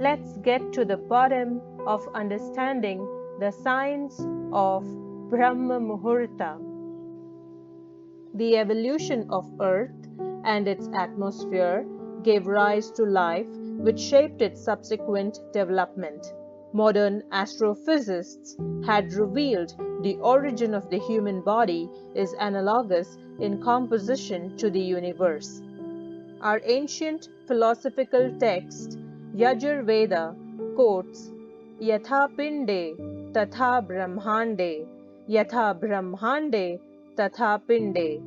let's get to the bottom of understanding the science of Brahma Muhurta. The evolution of Earth and its atmosphere gave rise to life, which shaped its subsequent development. Modern astrophysicists had revealed the origin of the human body is analogous in composition to the universe. Our ancient philosophical text, Ayurveda, quotes, Yatha Pinde Tatha Brahmande, Yatha Brahmande Tatha Pinde.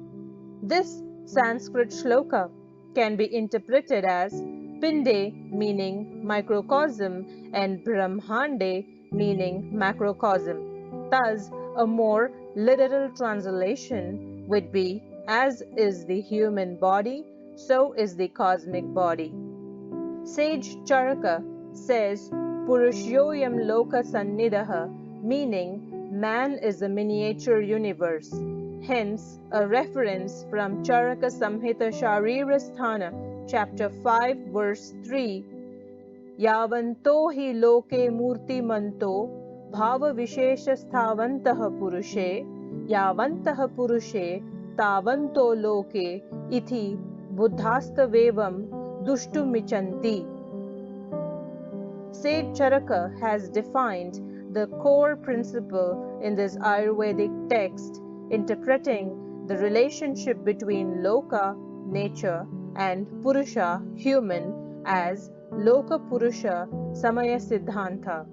This Sanskrit shloka can be interpreted as Pinde meaning microcosm and Brahmande meaning macrocosm. Thus, a more literal translation would be, as is the human body, so is the cosmic body. Sage Charaka says, Purushoyam Loka Sannidaha, meaning man is a miniature universe. Hence, a reference from Charaka Samhita Sharirasthana, chapter 5, verse 3, Yavanto hi loke murti manto bhava vishesha sthavantaha purushe yavantaha purushe tavanto loke ithi buddhastavevam dushtumichanti. Sage Charaka has defined the core principle in this Ayurvedic text, interpreting the relationship between Loka, nature, and Purusha, human, as Loka Purusha Samaya Siddhanta.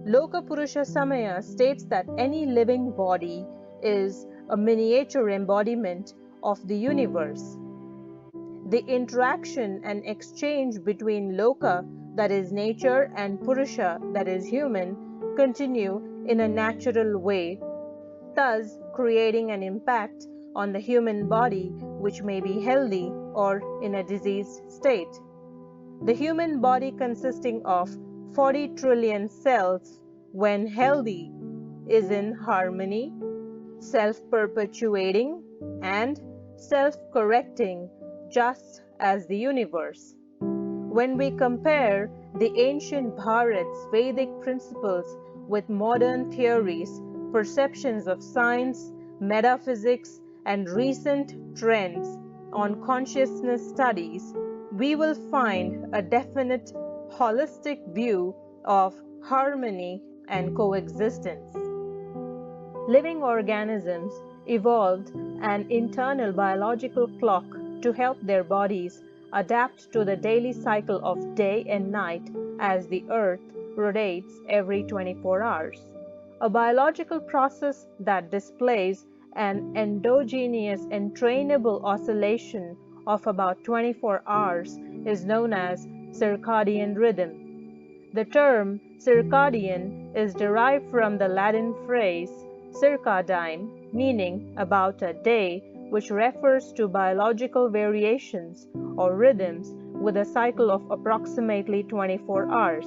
Loka Purusha Samaya states that any living body is a miniature embodiment of the universe. The interaction and exchange between Loka, that is nature, and Purusha, that is human, continue in a natural way, thus creating an impact on the human body which may be healthy or in a diseased state. The human body, consisting of 40 trillion cells, when healthy, is in harmony, self-perpetuating, and self-correcting, just as the universe. When we compare the ancient Bharat's Vedic principles with modern theories, perceptions of science, metaphysics, and recent trends on consciousness studies, we will find a definite holistic view of harmony and coexistence. Living organisms evolved an internal biological clock to help their bodies adapt to the daily cycle of day and night as the earth rotates every 24 hours. A biological process that displays an endogenous entrainable oscillation of about 24 hours is known as circadian rhythm. The term circadian is derived from the Latin phrase circadine, meaning about a day, which refers to biological variations or rhythms with a cycle of approximately 24 hours.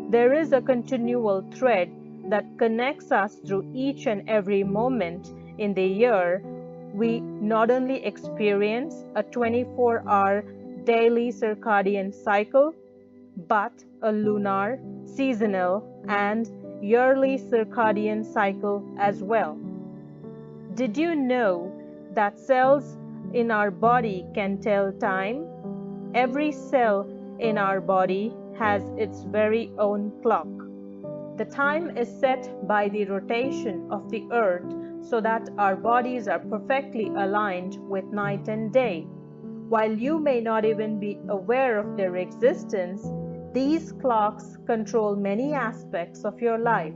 There is a continual thread that connects us through each and every moment in the year. We not only experience a 24-hour daily circadian cycle, but a lunar, seasonal, and yearly circadian cycle as well. Did you know that cells in our body can tell time? Every cell in our body has its very own clock. The time is set by the rotation of the earth so that our bodies are perfectly aligned with night and day. While you may not even be aware of their existence, these clocks control many aspects of your life,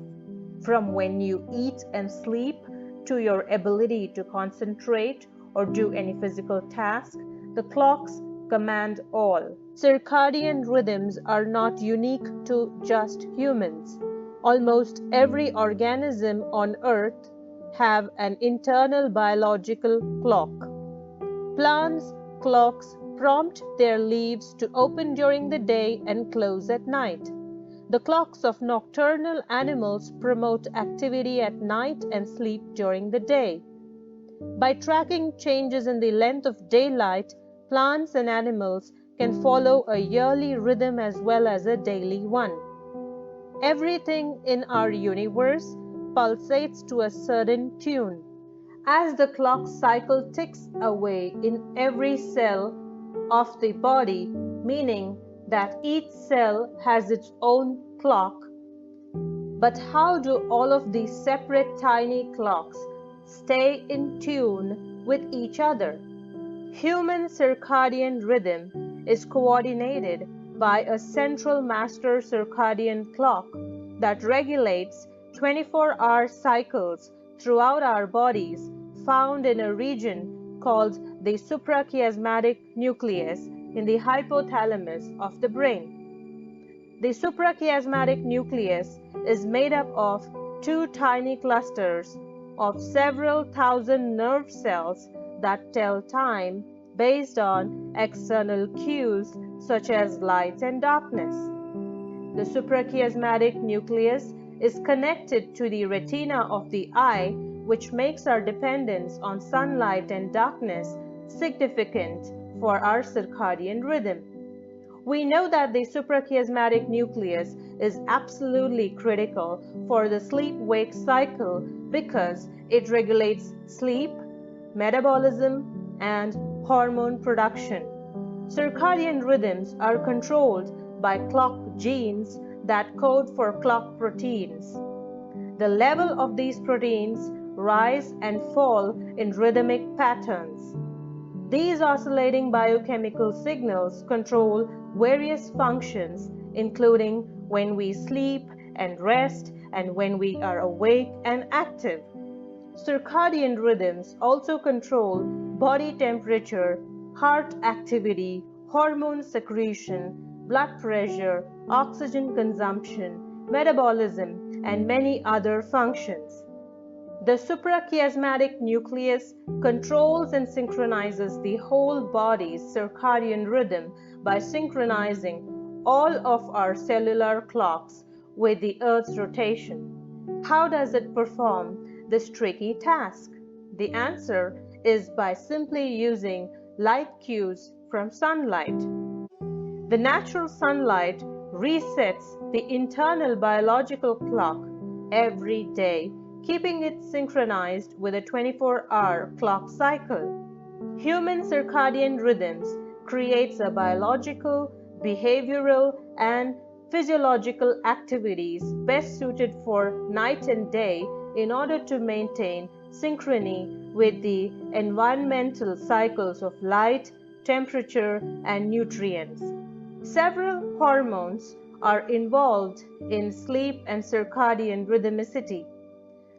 from when you eat and sleep to your ability to concentrate or do any physical task. The clocks command all. Circadian rhythms are not unique to just humans. Almost every organism on Earth have an internal biological clock. Plants' clocks prompt their leaves to open during the day and close at night. The clocks of nocturnal animals promote activity at night and sleep during the day. By tracking changes in the length of daylight, plants and animals can follow a yearly rhythm as well as a daily one. Everything in our universe pulsates to a certain tune. As the clock cycle ticks away in every cell of the body, meaning that each cell has its own clock. But how do all of these separate tiny clocks stay in tune with each other? Human circadian rhythm is coordinated by a central master circadian clock that regulates 24-hour cycles throughout our bodies, found in a region called the suprachiasmatic nucleus in the hypothalamus of the brain. The suprachiasmatic nucleus is made up of two tiny clusters of several thousand nerve cells that tell time based on external cues such as light and darkness. The suprachiasmatic nucleus is connected to the retina of the eye, which makes our dependence on sunlight and darkness significant for our circadian rhythm. We know that the suprachiasmatic nucleus is absolutely critical for the sleep-wake cycle because it regulates sleep, metabolism, and hormone production. Circadian rhythms are controlled by clock genes that code for clock proteins. The level of these proteins rise and fall in rhythmic patterns. These oscillating biochemical signals control various functions, including when we sleep and rest and when we are awake and active. Circadian rhythms also control body temperature, heart activity, hormone secretion, blood pressure, oxygen consumption, metabolism, and many other functions. The suprachiasmatic nucleus controls and synchronizes the whole body's circadian rhythm by synchronizing all of our cellular clocks with the Earth's rotation. How does it perform this tricky task? The answer is by simply using light cues from sunlight. The natural sunlight resets the internal biological clock every day, keeping it synchronized with a 24-hour clock cycle. Human circadian rhythms creates a biological, behavioral, and physiological activities best suited for night and day in order to maintain synchrony with the environmental cycles of light, temperature, and nutrients. Several hormones are involved in sleep and circadian rhythmicity.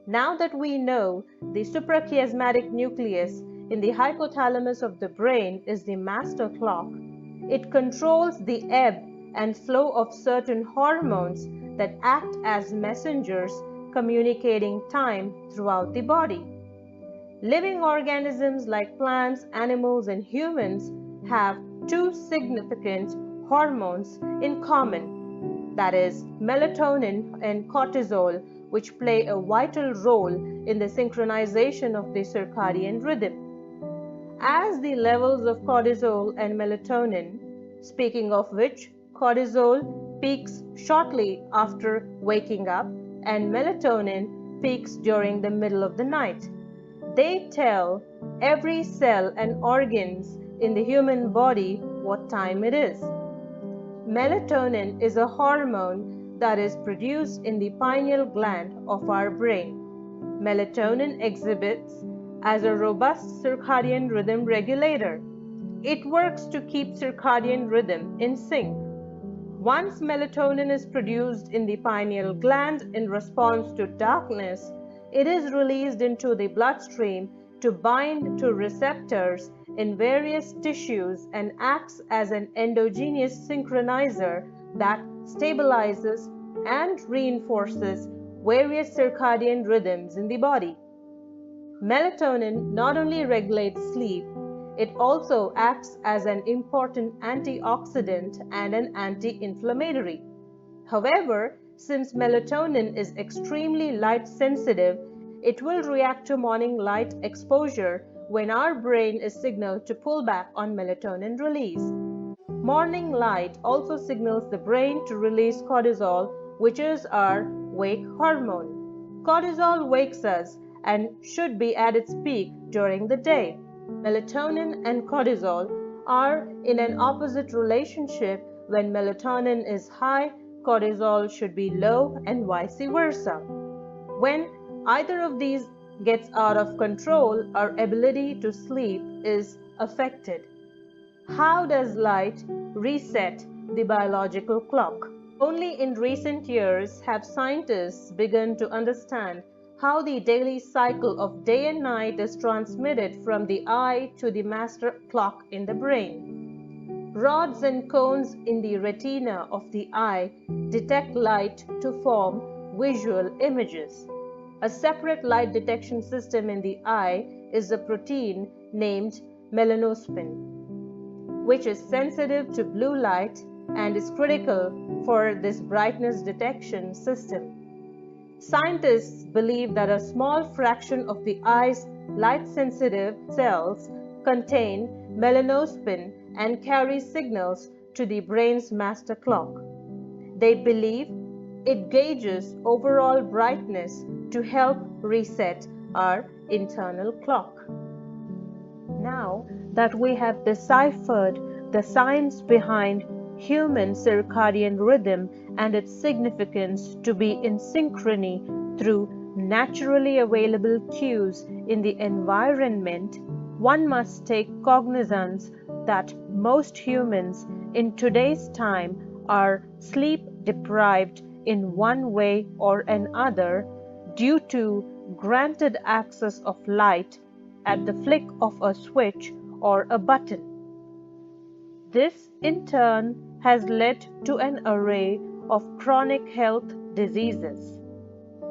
Now that we know the suprachiasmatic nucleus in the hypothalamus of the brain is the master clock, it controls the ebb and flow of certain hormones that act as messengers communicating time throughout the body. Living organisms like plants, animals, and humans have two significant hormones in common, that is, melatonin and cortisol, which play a vital role in the synchronization of the circadian rhythm. As the levels of cortisol and melatonin, speaking of which, cortisol peaks shortly after waking up and melatonin peaks during the middle of the night. They tell every cell and organs in the human body what time it is. Melatonin is a hormone that is produced in the pineal gland of our brain. Melatonin exhibits as a robust circadian rhythm regulator. It works to keep circadian rhythm in sync. Once melatonin is produced in the pineal gland in response to darkness, it is released into the bloodstream to bind to receptors in various tissues and acts as an endogenous synchronizer that stabilizes and reinforces various circadian rhythms in the body. Melatonin not only regulates sleep, it also acts as an important antioxidant and an anti-inflammatory. However, since melatonin is extremely light sensitive, it will react to morning light exposure when our brain is signaled to pull back on melatonin release. Morning light also signals the brain to release cortisol, which is our wake hormone. Cortisol wakes us and should be at its peak during the day. Melatonin and cortisol are in an opposite relationship. When melatonin is high, cortisol should be low, and vice versa. When either of these gets out of control, our ability to sleep is affected. How does light reset the biological clock? Only in recent years have scientists begun to understand how the daily cycle of day and night is transmitted from the eye to the master clock in the brain. Rods and cones in the retina of the eye detect light to form visual images. A separate light detection system in the eye is a protein named melanospin, which is sensitive to blue light and is critical for this brightness detection system. Scientists believe that a small fraction of the eye's light-sensitive cells contain melanospin and carry signals to the brain's master clock. They believe it gauges overall brightness to help reset our internal clock. Now that we have deciphered the science behind human circadian rhythm and its significance to be in synchrony through naturally available cues in the environment, one must take cognizance that most humans in today's time are sleep deprived in one way or another due to granted access of light at the flick of a switch or a button. This, in turn, has led to an array of chronic health diseases.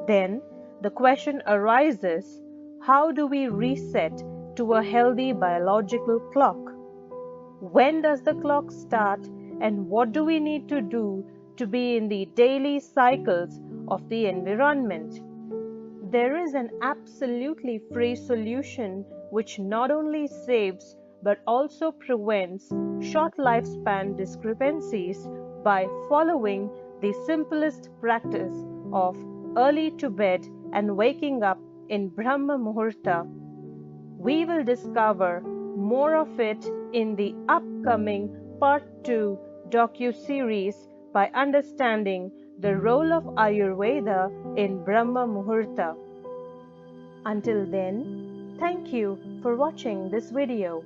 Then, the question arises, how do we reset to a healthy biological clock? When does the clock start, and what do we need to do to be in the daily cycles of the environment? There is an absolutely free solution which not only saves but also prevents short lifespan discrepancies by following the simplest practice of early to bed and waking up in Brahma Muhurta. We will discover more of it in the upcoming Part 2 docuseries by understanding the role of Ayurveda in Brahma Muhurta. Until then, thank you for watching this video.